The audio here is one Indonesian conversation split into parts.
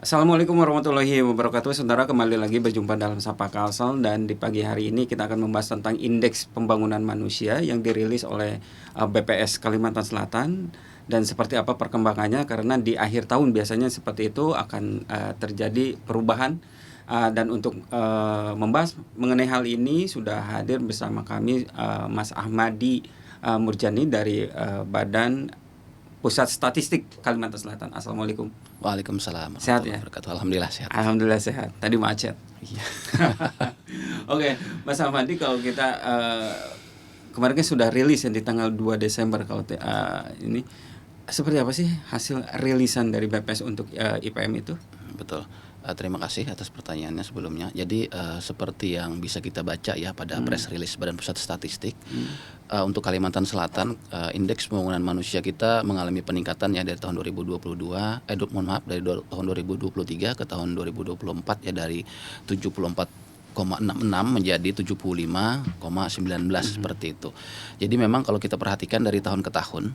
Assalamualaikum warahmatullahi wabarakatuh. Saudara, kembali lagi berjumpa dalam Sapa Kalsel, dan di pagi hari ini kita akan membahas tentang indeks pembangunan manusia yang dirilis oleh BPS Kalimantan Selatan, dan seperti apa perkembangannya, karena di akhir tahun biasanya seperti itu akan terjadi perubahan. Dan untuk membahas mengenai hal ini sudah hadir bersama kami Mas Ahmadi Murjani dari Badan Pusat Statistik Kalimantan Selatan. Assalamualaikum. Waalaikumsalam Sehat warahmatullahi ya? wabarakatuh. Alhamdulillah sehat. Alhamdulillah sehat. Tadi macet. Iya. Oke, Mas Ahmadi, kalau kita kemarin kan sudah rilis ya di tanggal 2 Desember, kalau ini seperti apa sih hasil rilisan dari BPS untuk IPM itu? Betul. Terima kasih atas pertanyaannya sebelumnya. Jadi seperti yang bisa kita baca ya pada press release Badan Pusat Statistik, untuk Kalimantan Selatan, indeks pembangunan manusia kita mengalami peningkatan ya dari tahun 2022, dari tahun 2023 ke tahun 2024 ya, dari 74,66 menjadi 75,19 seperti itu. Jadi memang kalau kita perhatikan dari tahun ke tahun,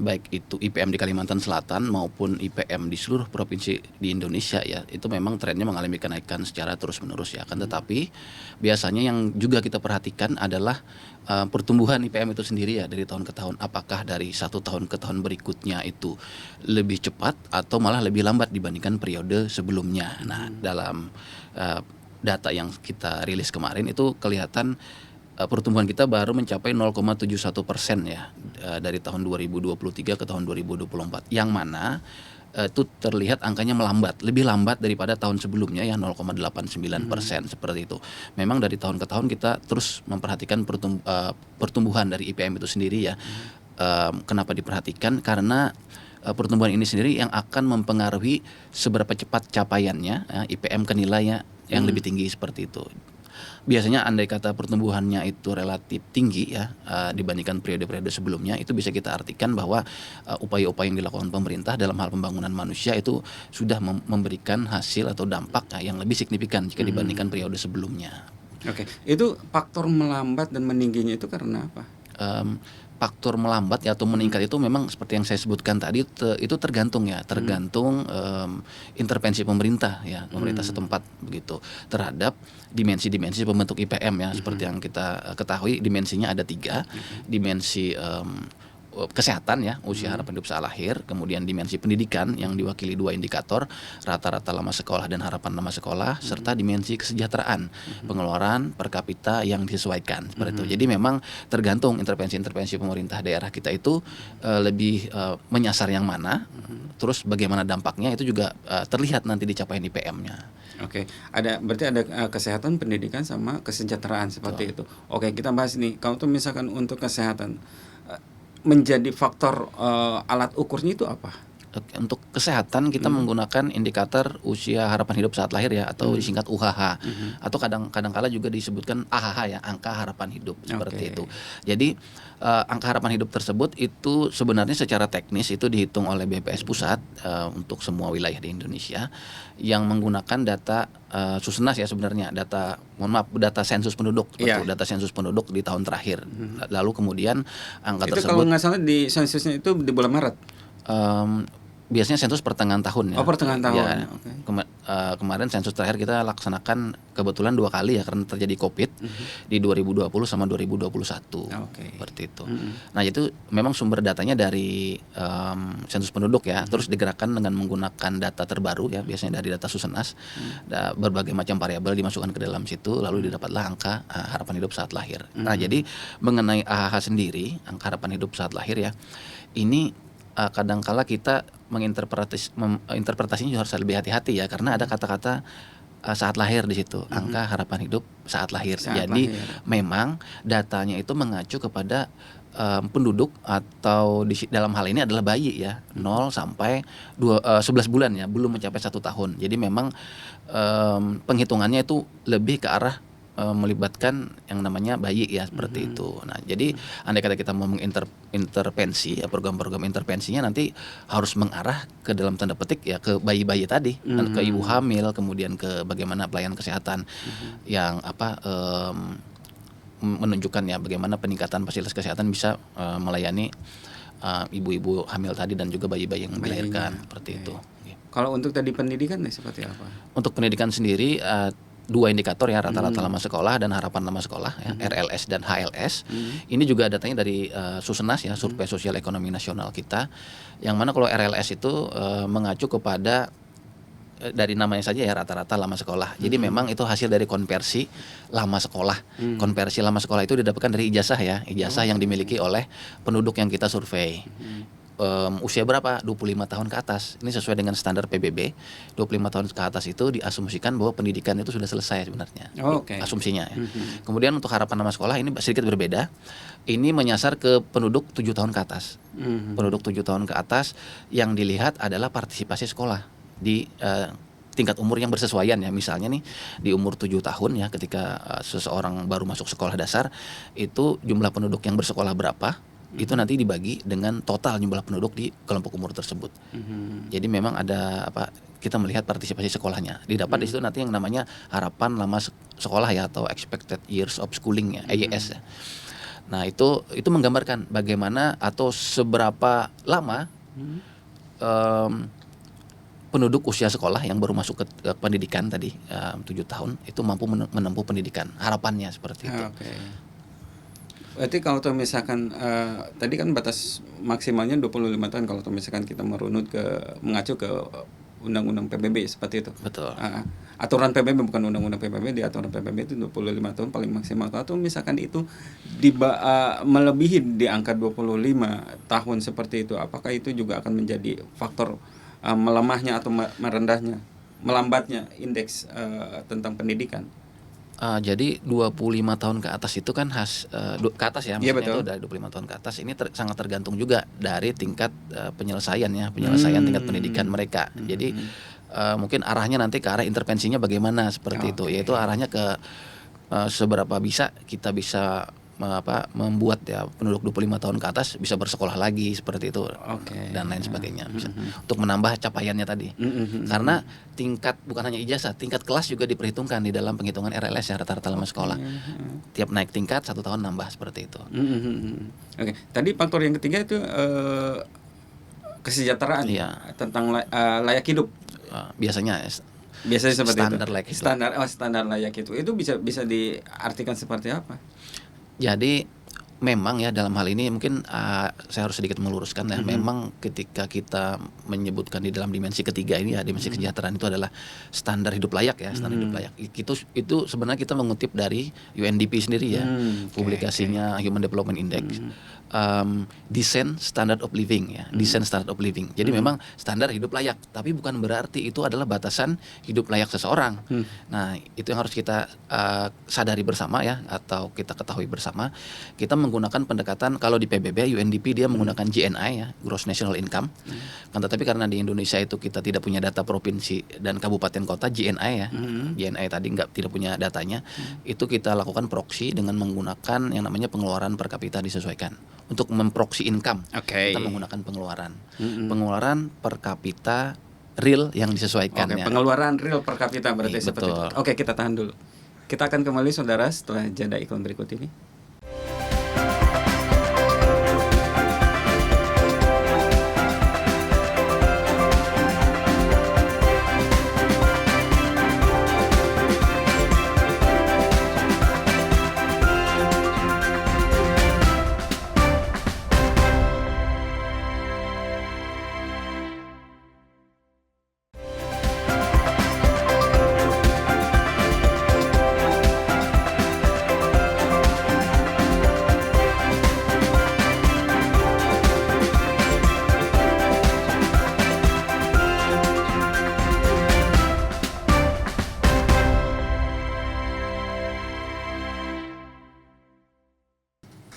baik itu IPM di Kalimantan Selatan maupun IPM di seluruh provinsi di Indonesia ya, itu memang trennya mengalami kenaikan secara terus-menerus ya. Kan tetapi biasanya yang juga kita perhatikan adalah pertumbuhan IPM itu sendiri ya dari tahun ke tahun. Apakah dari satu tahun ke tahun berikutnya itu lebih cepat atau malah lebih lambat dibandingkan periode sebelumnya. Nah, dalam data yang kita rilis kemarin itu kelihatan pertumbuhan kita baru mencapai 0,71% ya, dari tahun 2023 ke tahun 2024, yang mana itu terlihat angkanya melambat, lebih lambat daripada tahun sebelumnya ya, 0,89% seperti itu. Memang dari tahun ke tahun kita terus memperhatikan pertumbuhan dari IPM itu sendiri ya. Kenapa diperhatikan? Karena pertumbuhan ini sendiri yang akan mempengaruhi seberapa cepat capaiannya IPM ke nilainya yang lebih tinggi seperti itu. Biasanya andai kata pertumbuhannya itu relatif tinggi ya, dibandingkan periode-periode sebelumnya, itu bisa kita artikan bahwa upaya-upaya yang dilakukan pemerintah dalam hal pembangunan manusia itu sudah memberikan hasil atau dampak yang lebih signifikan jika dibandingkan periode sebelumnya. Oke, itu faktor melambat dan meningginya itu karena apa? Faktor melambat ya atau meningkat itu memang seperti yang saya sebutkan tadi, itu tergantung intervensi pemerintah ya, pemerintah setempat begitu, terhadap dimensi-dimensi pembentuk IPM ya. Seperti yang kita ketahui, dimensinya ada 3. Dimensi kesehatan ya, usia harapan hidup saat lahir, kemudian dimensi pendidikan yang diwakili 2 indikator, rata-rata lama sekolah dan harapan lama sekolah, serta dimensi kesejahteraan, pengeluaran per kapita yang disesuaikan seperti itu. Jadi memang tergantung intervensi-intervensi pemerintah daerah kita itu lebih menyasar yang mana, terus bagaimana dampaknya itu juga terlihat nanti di capaian IPM-nya. Oke, berarti ada kesehatan, pendidikan, sama kesejahteraan seperti itu. Oke, kita bahas nih. Kalau tuh misalkan untuk kesehatan, menjadi faktor alat ukurnya itu apa? Untuk kesehatan kita menggunakan indikator usia harapan hidup saat lahir ya, atau disingkat UHH, atau kadang-kala juga disebutkan AHH ya, angka harapan hidup seperti itu. Jadi angka harapan hidup tersebut itu sebenarnya secara teknis itu dihitung oleh BPS Pusat untuk semua wilayah di Indonesia, yang menggunakan data Susenas ya, sebenarnya data sensus penduduk, data sensus penduduk di tahun terakhir. Lalu kemudian angka itu tersebut, kalau nggak salah di sensusnya itu di bulan Maret. biasanya sensus pertengahan tahun ya. Oh, pertengahan tahun. Ya, Oke. Kemarin sensus terakhir kita laksanakan kebetulan 2 kali ya, karena terjadi COVID di 2020 sama 2021. Seperti itu. Nah, itu memang sumber datanya dari sensus penduduk ya, terus digerakkan dengan menggunakan data terbaru ya, biasanya dari data Susenas. Berbagai macam variabel dimasukkan ke dalam situ, lalu didapatlah angka harapan hidup saat lahir. Nah, jadi mengenai AHH sendiri, angka harapan hidup saat lahir ya, ini kadangkala kita interpretasinya harus lebih hati-hati ya, karena ada kata-kata saat lahir di situ, angka harapan hidup saat lahir. Jadi memang datanya itu mengacu kepada penduduk, atau dalam hal ini adalah bayi ya, 0 sampai 11 bulan ya, belum mencapai 1 tahun. Jadi memang penghitungannya itu lebih ke arah melibatkan yang namanya bayi ya, seperti itu. Nah, jadi andai kata kita mau mengintervensi ya, program-program intervensinya nanti harus mengarah ke dalam tanda petik ya ke bayi-bayi tadi, ke ibu hamil, kemudian ke bagaimana pelayanan kesehatan yang menunjukkan ya bagaimana peningkatan fasilitas kesehatan bisa melayani ibu-ibu hamil tadi dan juga bayi-bayi yang melahirkan seperti itu. Kalau untuk tadi pendidikan nih seperti apa? Untuk pendidikan sendiri dua indikator ya, rata-rata lama sekolah dan harapan lama sekolah ya, RLS dan HLS. Ini juga datanya dari Susenas ya, Survei Sosial Ekonomi Nasional kita. Yang mana kalau RLS itu mengacu kepada dari namanya saja ya, rata-rata lama sekolah. Jadi memang itu hasil dari konversi lama sekolah. Konversi lama sekolah itu didapatkan dari ijazah ya, ijazah yang dimiliki oleh penduduk yang kita survei. Usia berapa? 25 tahun ke atas. Ini sesuai dengan standar PBB. 25 tahun ke atas itu diasumsikan bahwa pendidikan itu sudah selesai sebenarnya. Asumsinya ya. Kemudian untuk harapan nama sekolah ini sedikit berbeda. Ini menyasar ke penduduk 7 tahun ke atas. Penduduk 7 tahun ke atas yang dilihat adalah partisipasi sekolah di tingkat umur yang bersesuaian ya. Misalnya nih di umur 7 tahun ya, ketika seseorang baru masuk sekolah dasar, itu jumlah penduduk yang bersekolah berapa, itu nanti dibagi dengan total jumlah penduduk di kelompok umur tersebut. Jadi memang ada kita melihat partisipasi sekolahnya. Didapat di situ nanti yang namanya harapan lama sekolah ya, atau expected years of schooling ya, EYS ya. Nah, itu menggambarkan bagaimana atau seberapa lama penduduk usia sekolah yang baru masuk ke pendidikan tadi 7 tahun itu mampu menempuh pendidikan. Harapannya seperti itu. Berarti kalau misalkan tadi kan batas maksimalnya 25 tahun kalau misalkan kita mengacu ke Undang-Undang PBB seperti itu. Betul. Aturan PBB, bukan Undang-Undang PBB, di aturan PBB itu 25 tahun paling maksimal. Atau misalkan itu melebihi di angka 25 tahun seperti itu, apakah itu juga akan menjadi faktor melemahnya atau melambatnya indeks tentang pendidikan? Jadi 25 tahun ke atas itu kan ke atas ya, maksudnya itu dari 25 tahun ke atas ini sangat tergantung juga dari tingkat penyelesaian tingkat pendidikan mereka. Jadi mungkin arahnya nanti ke arah intervensinya bagaimana seperti itu, yaitu arahnya ke seberapa bisa kita bisa membuat ya penduduk 25 tahun ke atas bisa bersekolah lagi seperti itu, dan lain sebagainya, bisa untuk menambah capaiannya tadi. Karena tingkat bukan hanya ijazah, tingkat kelas juga diperhitungkan di dalam penghitungan RLS ya, rata-rata lama sekolah. Tiap naik tingkat 1 tahun nambah seperti itu. Tadi faktor yang ketiga itu kesejahteraan tentang layak hidup. Biasanya seperti standar itu. Layak hidup. Standar layak hidup itu bisa diartikan seperti apa? Jadi memang ya dalam hal ini mungkin saya harus sedikit meluruskan ya. Memang ketika kita menyebutkan di dalam dimensi ketiga ini ya, dimensi kesejahteraan itu adalah standar hidup layak ya, standar hidup layak. Itu sebenarnya kita mengutip dari UNDP sendiri ya, publikasinya Human Development Index. Decent standard of living ya, decent standard of living. Jadi memang standar hidup layak, tapi bukan berarti itu adalah batasan hidup layak seseorang. Nah, itu yang harus kita sadari bersama ya, atau kita ketahui bersama. Kita menggunakan pendekatan, kalau di PBB UNDP dia menggunakan GNI ya, Gross National Income. Kan tetapi karena di Indonesia itu kita tidak punya data provinsi dan kabupaten kota GNI ya. GNI tadi tidak punya datanya. Itu kita lakukan proxy dengan menggunakan yang namanya pengeluaran per kapita disesuaikan. Untuk memproxy income, kita menggunakan pengeluaran per kapita real yang disesuaikan. Pengeluaran real per kapita berarti seperti itu. Kita tahan dulu. Kita akan kembali saudara setelah jeda iklan berikut ini.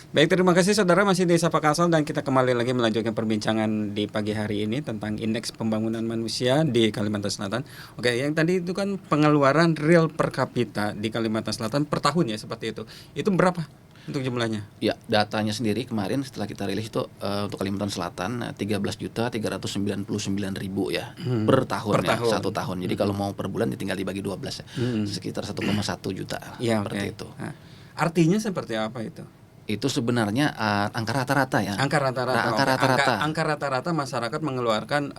Baik, terima kasih saudara, masih di Sapa Kalsel dan kita kembali lagi melanjutkan perbincangan di pagi hari ini tentang indeks pembangunan manusia di Kalimantan Selatan. Yang tadi itu kan pengeluaran real per kapita di Kalimantan Selatan per tahun ya, seperti itu. Itu berapa untuk jumlahnya? Ya, datanya sendiri kemarin setelah kita rilis itu untuk Kalimantan Selatan 13.399.000 ya per tahun ya, 1 tahun. Jadi kalau mau per bulan tinggal dibagi 12 ya. Sekitar 1,1 juta seperti itu. Artinya seperti apa itu? Itu sebenarnya angka rata-rata ya. Angka rata-rata. Angka rata-rata. Angka rata-rata masyarakat mengeluarkan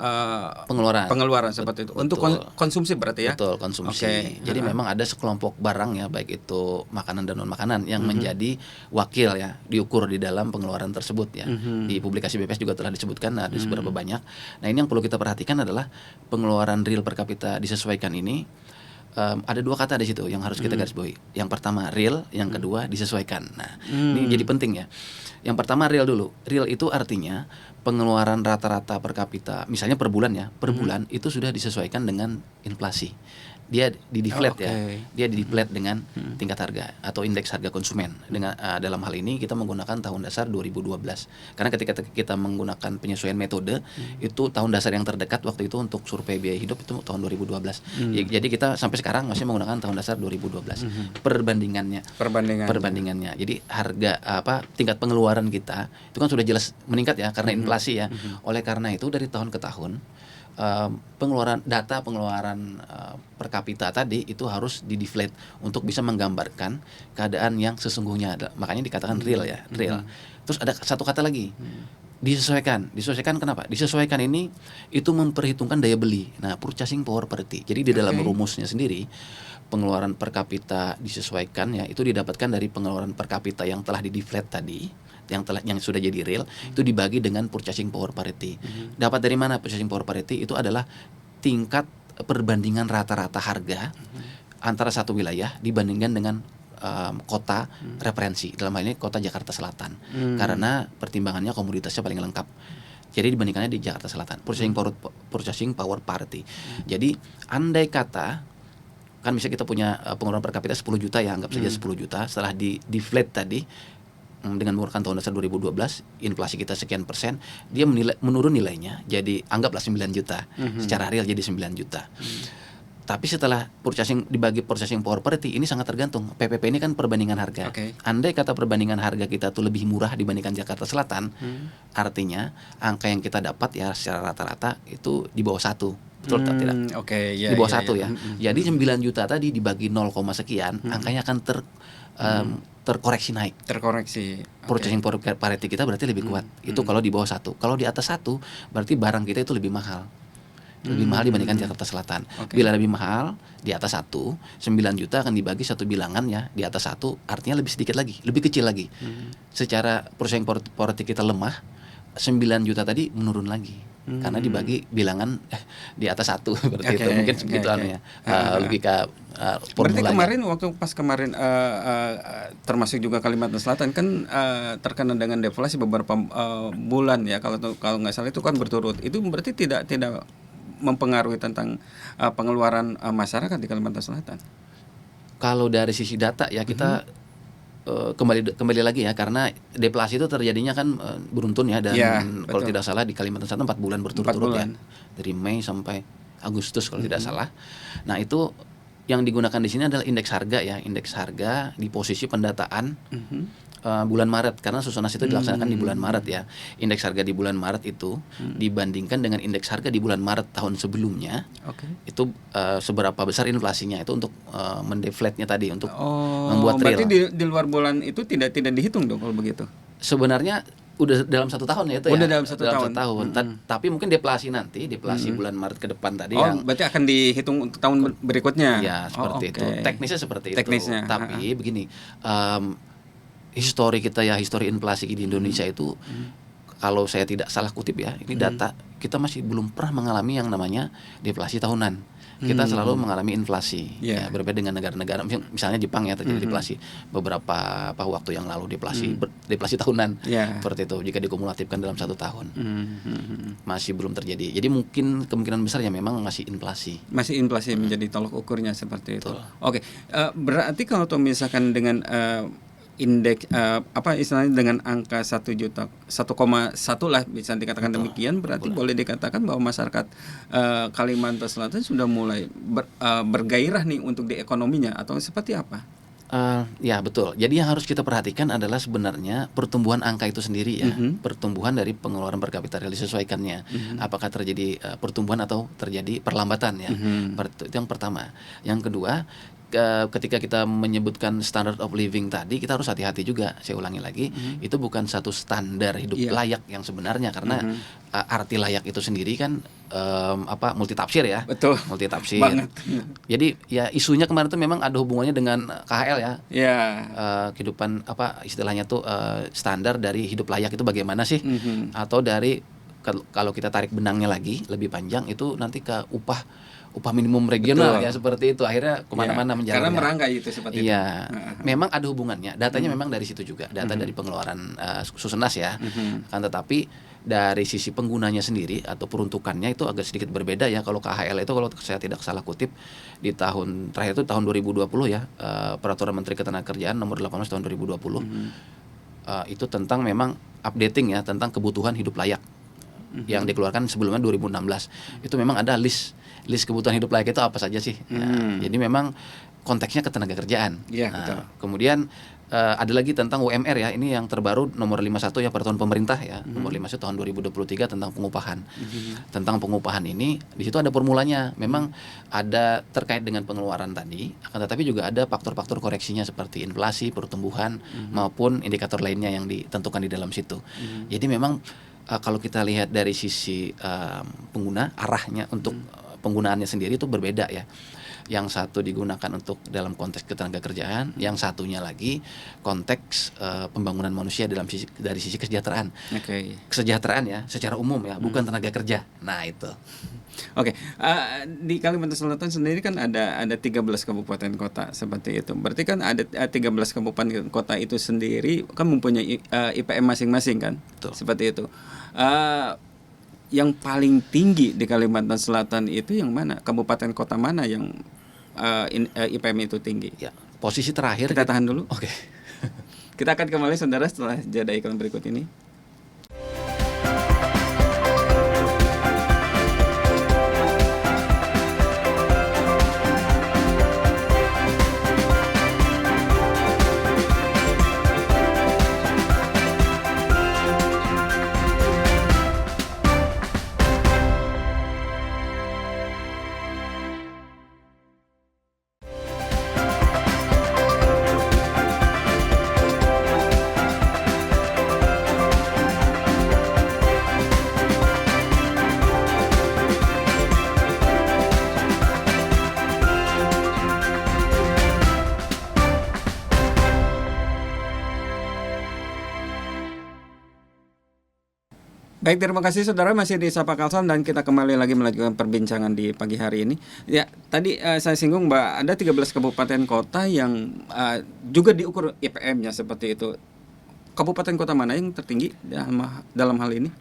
pengeluaran seperti itu. Betul. Untuk konsumsi berarti ya. Betul, konsumsi. Jadi memang ada sekelompok barang ya, baik itu makanan dan non makanan yang menjadi wakil ya, diukur di dalam pengeluaran tersebut ya. Di publikasi BPS juga telah disebutkan ada seberapa banyak. Nah, ini yang perlu kita perhatikan adalah pengeluaran real per kapita disesuaikan ini. Ada dua kata di situ yang harus kita garis bawahi. Yang pertama real, yang kedua disesuaikan. Nah, ini jadi penting ya. Yang pertama real dulu. Real itu artinya pengeluaran rata-rata per kapita, misalnya per bulan ya, per bulan itu sudah disesuaikan dengan inflasi. Dia di-deflate ya. Dia di-deflate dengan tingkat harga atau indeks harga konsumen. Dengan dalam hal ini kita menggunakan tahun dasar 2012. Karena ketika kita menggunakan penyesuaian metode, itu tahun dasar yang terdekat waktu itu untuk survei biaya hidup itu tahun 2012. Jadi kita sampai sekarang masih menggunakan tahun dasar 2012. Perbandingannya. Jadi harga tingkat pengeluaran kita itu kan sudah jelas meningkat ya karena inflasi ya. Oleh karena itu dari tahun ke tahun pengeluaran per kapita tadi itu harus di-deflate untuk bisa menggambarkan keadaan yang sesungguhnya. Makanya dikatakan real ya, real. Terus ada satu kata lagi, disesuaikan. Disesuaikan kenapa? Disesuaikan ini itu memperhitungkan daya beli. Nah, purchasing power parity. Jadi di dalam rumusnya sendiri pengeluaran per kapita disesuaikan ya itu didapatkan dari pengeluaran per kapita yang telah di-deflate tadi, yang sudah jadi real itu dibagi dengan purchasing power parity. Dapat dari mana purchasing power parity? Itu adalah tingkat perbandingan rata-rata harga antara satu wilayah dibandingkan dengan kota referensi. Dalam hal ini kota Jakarta Selatan. Karena pertimbangannya komoditasnya paling lengkap. Jadi dibandingkannya di Jakarta Selatan. Purchasing power parity. Jadi andai kata kan bisa kita punya pengeluaran per kapita 10 juta ya, anggap saja 10 juta setelah di-deflate tadi dengan menggunakan tahun dasar 2012, inflasi kita sekian persen, dia menurun nilainya jadi anggaplah 9 juta. Secara real jadi 9 juta. Tapi setelah dibagi purchasing power parity ini sangat tergantung. PPP ini kan perbandingan harga. Andai kata perbandingan harga kita tuh lebih murah dibandingkan Jakarta Selatan, artinya angka yang kita dapat ya secara rata-rata itu di bawah 1. Betul atau tidak? Di bawah 1 ya. Jadi 9 juta tadi dibagi 0, sekian, angkanya akan terkoreksi naik. Purchasing power parity kita berarti lebih kuat. Itu kalau di bawah 1. Kalau di atas 1 berarti barang kita itu lebih mahal. Lebih mahal dibandingkan Jakarta Selatan. Bila lebih mahal di atas 1, 9 juta akan dibagi satu bilangan ya di atas 1, artinya lebih sedikit lagi, lebih kecil lagi. Secara purchasing power parity kita lemah, 9 juta tadi menurun lagi. Karena dibagi bilangan di atas 1 berarti itu mungkin segitu anunya logika formulanya. Berarti waktu kemarin termasuk juga Kalimantan Selatan kan terkena dengan deflasi beberapa bulan ya, kalau nggak salah itu kan berturut. Itu berarti tidak mempengaruhi tentang pengeluaran masyarakat di Kalimantan Selatan. Kalau dari sisi data ya kita kembali lagi ya, karena deflasi itu terjadinya kan beruntun ya, dan kalau tidak salah di Kalimantan Selatan 4 bulan berturut-turut ya, dari Mei sampai Agustus kalau tidak salah. Nah, itu yang digunakan di sini adalah indeks harga ya, indeks harga di posisi pendataan bulan Maret, karena susunasi itu dilaksanakan di bulan Maret ya. Indeks harga di bulan Maret itu dibandingkan dengan indeks harga di bulan Maret tahun sebelumnya, itu seberapa besar inflasinya, itu untuk mendeflate-nya tadi, untuk membuat real. Berarti di luar bulan itu tidak dihitung dong kalau begitu? Sebenarnya udah dalam 1 tahun ya itu udah ya. Dalam satu tahun. Tapi mungkin deflasi nanti, bulan Maret ke depan tadi berarti akan dihitung untuk tahun berikutnya. Ya, seperti itu. Teknisnya seperti itu. Tapi begini, histori inflasi di Indonesia itu kalau saya tidak salah kutip ya, ini data, kita masih belum pernah mengalami yang namanya deflasi tahunan. Kita selalu mengalami inflasi. Ya, berbeda dengan negara-negara misalnya Jepang ya, terjadi deflasi beberapa waktu yang lalu, deflasi tahunan. Seperti itu jika dikumulatifkan dalam 1 tahun. Masih belum terjadi. Jadi mungkin kemungkinan besar ya memang masih inflasi. Menjadi tolok ukurnya seperti itu. Oke. Berarti kalau misalkan dengan indeks istilahnya dengan angka 1 juta 1,1 lah bisa dikatakan demikian, berarti boleh dikatakan bahwa masyarakat Kalimantan Selatan sudah mulai bergairah nih untuk di ekonominya, atau seperti apa? Ya betul. Jadi yang harus kita perhatikan adalah sebenarnya pertumbuhan angka itu sendiri ya, pertumbuhan dari pengeluaran per kapita real disesuaikannya. Apakah terjadi pertumbuhan atau terjadi perlambatan ya? Itu yang pertama. Yang kedua, ketika kita menyebutkan standard of living tadi, kita harus hati-hati juga. Saya ulangi lagi, itu bukan satu standar hidup layak yang sebenarnya, karena arti layak itu sendiri kan multitafsir ya. Betul. Multitafsir. Banget. Jadi ya isunya kemarin tuh memang ada hubungannya dengan KHL ya. Ya. Kehidupan istilahnya tuh standar dari hidup layak itu bagaimana sih? Atau dari kalau kita tarik benangnya lagi lebih panjang itu nanti ke upah minimum regional. Betul. Ya seperti itu, akhirnya kemana-mana menjalannya. Karena merangkai itu seperti itu. Iya, memang ada hubungannya. Datanya memang dari situ juga, data dari pengeluaran Susenas ya. Kan tetapi dari sisi penggunanya sendiri atau peruntukannya itu agak sedikit berbeda ya. Kalau KHL itu kalau saya tidak salah kutip di tahun terakhir itu tahun 2020 ya, Peraturan Menteri Ketenagakerjaan nomor 18 tahun 2020 itu tentang memang updating ya tentang kebutuhan hidup layak yang dikeluarkan sebelumnya 2016. Itu memang ada list kebutuhan hidup layak itu apa saja sih. Jadi memang konteksnya ketenagakerjaan. Betul. Kemudian ada lagi tentang UMR ya, ini yang terbaru nomor 51 ya, peraturan pemerintah ya, nomor 51 tahun 2023 tentang pengupahan. Tentang pengupahan ini di situ ada formulanya. Memang ada terkait dengan pengeluaran tadi, akan tetapi juga ada faktor-faktor koreksinya seperti inflasi, pertumbuhan maupun indikator lainnya yang ditentukan di dalam situ. Jadi memang kalau kita lihat dari sisi pengguna, arahnya untuk penggunaannya sendiri itu berbeda ya. Yang satu digunakan untuk dalam konteks ketenagakerjaan, yang satunya lagi konteks pembangunan manusia dari sisi kesejahteraan. Kesejahteraan ya secara umum ya, bukan tenaga kerja. Nah, itu. Oke, di Kalimantan Selatan sendiri kan ada 13 kabupaten kota seperti itu. Berarti kan ada 13 kabupaten kota itu sendiri kan mempunyai IPM masing-masing kan? Betul. Seperti itu. Yang paling tinggi di Kalimantan Selatan itu yang mana? Kabupaten kota mana yang IPM itu tinggi? Ya, posisi terakhir kita tahan dulu. Oke. Kita akan kembali saudara setelah jeda iklan berikut ini. Baik, terima kasih saudara, masih di Sapa Kalsam dan kita kembali lagi melanjutkan perbincangan di pagi hari ini. Ya, tadi saya singgung Mbak, ada 13 kabupaten kota yang juga diukur IPM-nya seperti itu. Kabupaten kota mana yang tertinggi dalam hal ini?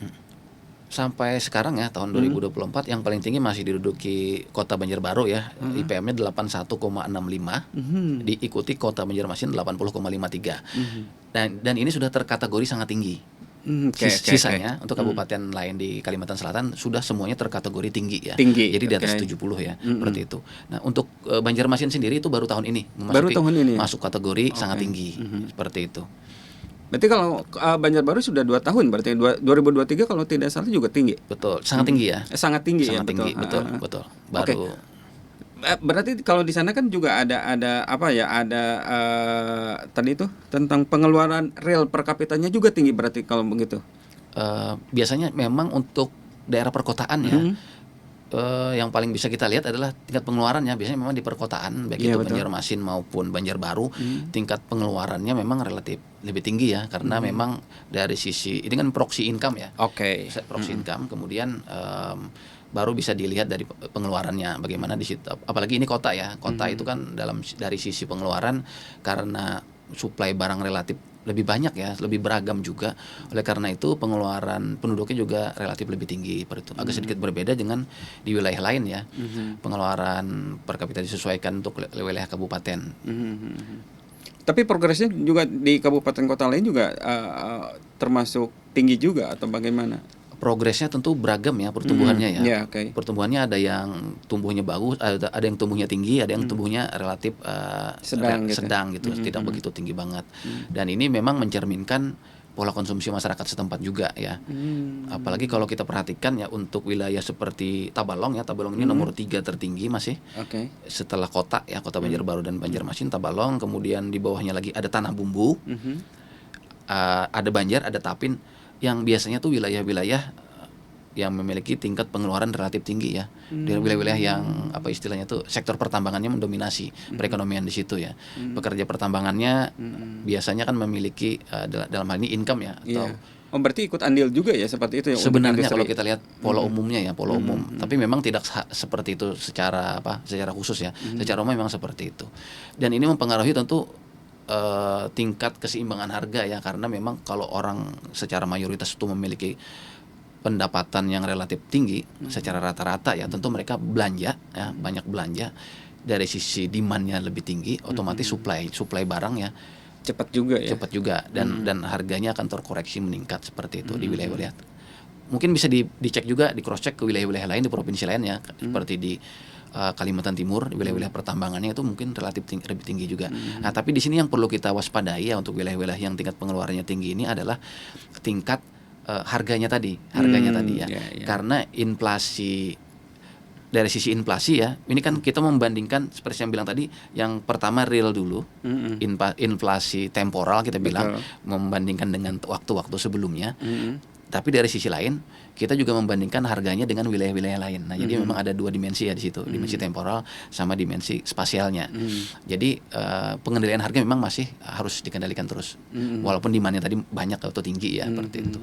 Sampai sekarang ya tahun 2024 yang paling tinggi masih diduduki Kota Banjarbaru ya, IPM-nya 81,65, diikuti Kota Banjarmasin 80,53. Dan ini sudah terkategori sangat tinggi. Sisanya untuk kabupaten lain di Kalimantan Selatan sudah semuanya terkategori tinggi ya. Jadi di atas 70 ya, seperti itu. Nah, untuk Banjarmasin sendiri itu baru tahun ini masuk kategori sangat tinggi, seperti itu. Berarti kalau Banjarbaru sudah 2 tahun, berarti 2023 kalau tidak salah juga tinggi. Betul, sangat tinggi ya. Sangat tinggi ya, tinggi, betul. Baru. Berarti kalau di sana kan juga ada apa ya, ada tadi itu tentang pengeluaran real per kapitanya juga tinggi berarti kalau begitu. Biasanya memang untuk daerah perkotaan ya. Yang paling bisa kita lihat adalah tingkat pengeluarannya. Biasanya memang di perkotaan, baik itu Banjarmasin maupun Banjarbaru, tingkat pengeluarannya memang relatif lebih tinggi ya, karena memang dari sisi ini kan proxy income ya. Proxy income, kemudian baru bisa dilihat dari pengeluarannya bagaimana di situ. Apalagi ini kota ya. Kota itu kan dari sisi pengeluaran karena suplai barang relatif lebih banyak ya, lebih beragam juga. Oleh karena itu pengeluaran penduduknya juga relatif lebih tinggi. Itu agak sedikit berbeda dengan di wilayah lain ya. Pengeluaran per kapita disesuaikan untuk wilayah kabupaten. Tapi progresnya juga di kabupaten kota lain juga termasuk tinggi juga atau bagaimana? Progresnya tentu beragam ya pertumbuhannya ya. Pertumbuhannya ada yang tumbuhnya bagus, ada yang tumbuhnya tinggi, ada yang tumbuhnya relatif sedang gitu, tidak begitu tinggi banget. Dan ini memang mencerminkan pola konsumsi masyarakat setempat juga ya. Apalagi kalau kita perhatikan ya untuk wilayah seperti Tabalong ya, Tabalong ini nomor 3 tertinggi masih. Oke. Setelah kota ya, Kota Banjarbaru dan Banjarmasin, Tabalong, kemudian di bawahnya lagi ada Tanah Bumbu, ada Banjar, ada Tapin, yang biasanya tuh wilayah-wilayah yang memiliki tingkat pengeluaran relatif tinggi ya. Di wilayah-wilayah yang apa istilahnya tuh sektor pertambangannya mendominasi perekonomian di situ ya. Pekerja pertambangannya biasanya kan memiliki dalam hal ini income ya, atau Oh, berarti ikut andil juga ya seperti itu ya. sebenarnya kalau kita lihat pola umumnya ya, pola umum. Tapi memang tidak seperti itu secara khusus ya. Secara umum memang seperti itu. Dan ini mempengaruhi tentu tingkat keseimbangan harga ya, karena memang kalau orang secara mayoritas itu memiliki pendapatan yang relatif tinggi secara rata-rata ya, tentu mereka belanja ya, banyak belanja. Dari sisi demand-nya lebih tinggi, otomatis supply barang ya cepat juga dan harganya akan terkoreksi meningkat seperti itu di wilayah-wilayah. Mungkin bisa dicek juga, di cross check ke wilayah-wilayah lain di provinsi lain ya, seperti di Kalimantan Timur, di wilayah-wilayah pertambangannya itu mungkin relatif lebih tinggi juga. Nah, tapi di sini yang perlu kita waspadai ya untuk wilayah-wilayah yang tingkat pengeluarannya tinggi ini adalah tingkat harganya tadi ya. Karena inflasi, dari sisi inflasi ya, ini kan kita membandingkan seperti yang bilang tadi, yang pertama real dulu, inflasi temporal kita bilang, membandingkan dengan waktu-waktu sebelumnya. Tapi dari sisi lain kita juga membandingkan harganya dengan wilayah-wilayah lain. Nah, jadi memang ada dua dimensi ya di situ, dimensi temporal sama dimensi spasialnya. Jadi pengendalian harga memang masih harus dikendalikan terus, walaupun demandnya tadi banyak atau tinggi ya, seperti itu.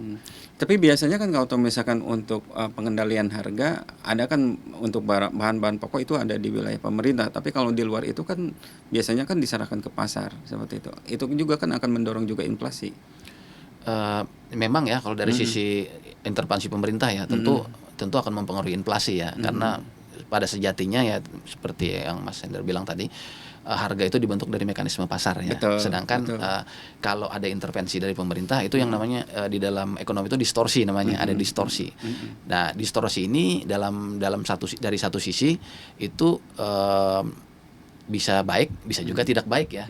Tapi biasanya kan kalau misalkan untuk pengendalian harga, ada kan untuk bahan-bahan pokok itu ada di wilayah pemerintah. Tapi kalau di luar itu kan biasanya kan diserahkan ke pasar seperti itu. Itu juga kan akan mendorong juga inflasi. Memang ya kalau dari sisi intervensi pemerintah ya tentu akan mempengaruhi inflasi ya, karena pada sejatinya ya seperti yang Mas Hendra bilang tadi, harga itu dibentuk dari mekanisme pasar ya. Sedangkan kalau ada intervensi dari pemerintah itu yang namanya di dalam ekonomi itu distorsi namanya, ada distorsi. Nah, distorsi ini dari satu sisi itu bisa baik, bisa juga tidak baik ya.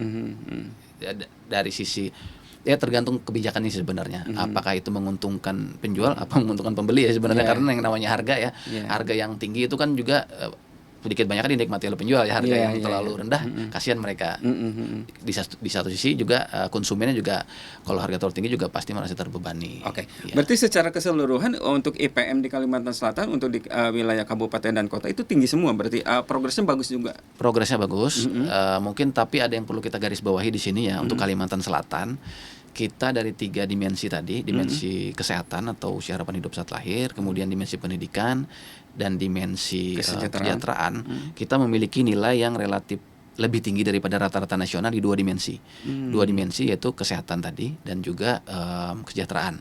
Dari sisi ya tergantung kebijakannya sebenarnya. Apakah itu menguntungkan penjual, apa menguntungkan pembeli ya sebenarnya, karena yang namanya harga ya, harga yang tinggi itu kan juga sedikit banyak kan dinikmati oleh penjual ya, harga yang terlalu rendah kasihan mereka. Di satu sisi juga konsumennya juga kalau harga terlalu tinggi juga pasti merasa terbebani. Oke. Ya. Berarti secara keseluruhan untuk IPM di Kalimantan Selatan untuk di wilayah kabupaten dan kota itu tinggi semua, berarti progresnya bagus juga. Progresnya bagus, mungkin tapi ada yang perlu kita garis bawahi di sini ya, untuk Kalimantan Selatan. Kita dari 3 dimensi tadi, dimensi kesehatan atau usia harapan hidup saat lahir, kemudian dimensi pendidikan, dan dimensi kesejahteraan, kita memiliki nilai yang relatif lebih tinggi daripada rata-rata nasional di 2 dimensi. 2 dimensi yaitu kesehatan tadi dan juga kesejahteraan.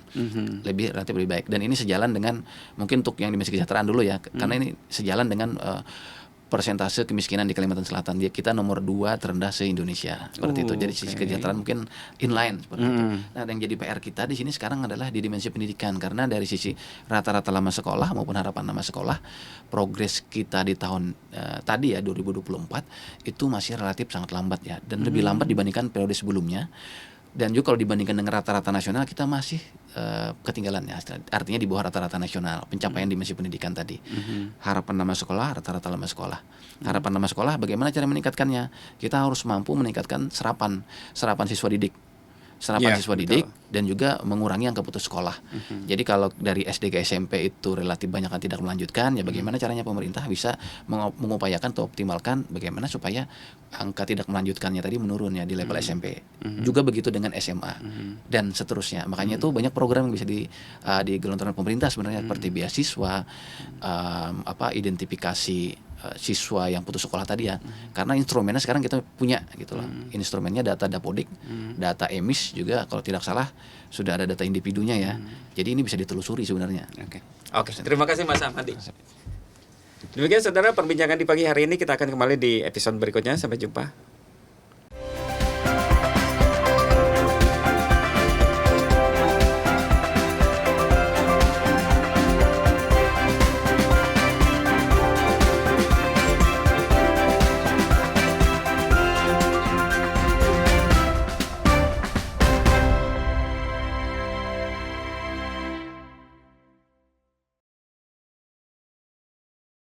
Relatif lebih baik. Dan ini sejalan dengan, mungkin untuk yang dimensi kesejahteraan dulu ya, karena ini sejalan dengan persentase kemiskinan di Kalimantan Selatan. Kita nomor 2 terendah se-Indonesia. Seperti itu. Jadi sisi kesejahteraan mungkin inline seperti itu. Nah, yang jadi PR kita di sini sekarang adalah di dimensi pendidikan, karena dari sisi rata-rata lama sekolah maupun harapan lama sekolah, progres kita di tahun tadi ya 2024 itu masih relatif sangat lambat ya, dan lebih lambat dibandingkan periode sebelumnya. Dan juga kalau dibandingkan dengan rata-rata nasional kita masih ketinggalan ya, artinya di bawah rata-rata nasional pencapaian dimensi pendidikan tadi. Harapan lama sekolah, rata-rata lama sekolah. Harapan lama sekolah, bagaimana cara meningkatkannya? Kita harus mampu meningkatkan serapan siswa didik. Siswa didik dan juga mengurangi angka putus sekolah. Jadi kalau dari SD ke SMP itu relatif banyak yang tidak melanjutkan, ya bagaimana caranya pemerintah bisa mengupayakan atau optimalkan bagaimana supaya angka tidak melanjutkannya tadi menurun ya di level SMP. Juga begitu dengan SMA dan seterusnya. Makanya itu banyak program yang bisa digelontorkan pemerintah sebenarnya, seperti beasiswa, identifikasi siswa yang putus sekolah tadi ya, karena instrumennya sekarang kita punya gitu loh. Instrumennya data Dapodik, data EMIS juga kalau tidak salah sudah ada data individunya ya. Jadi ini bisa ditelusuri sebenarnya. Oke. Terima kasih Mas Ahmadi. Demikian saudara perbincangan di pagi hari ini, kita akan kembali di episode berikutnya. Sampai jumpa.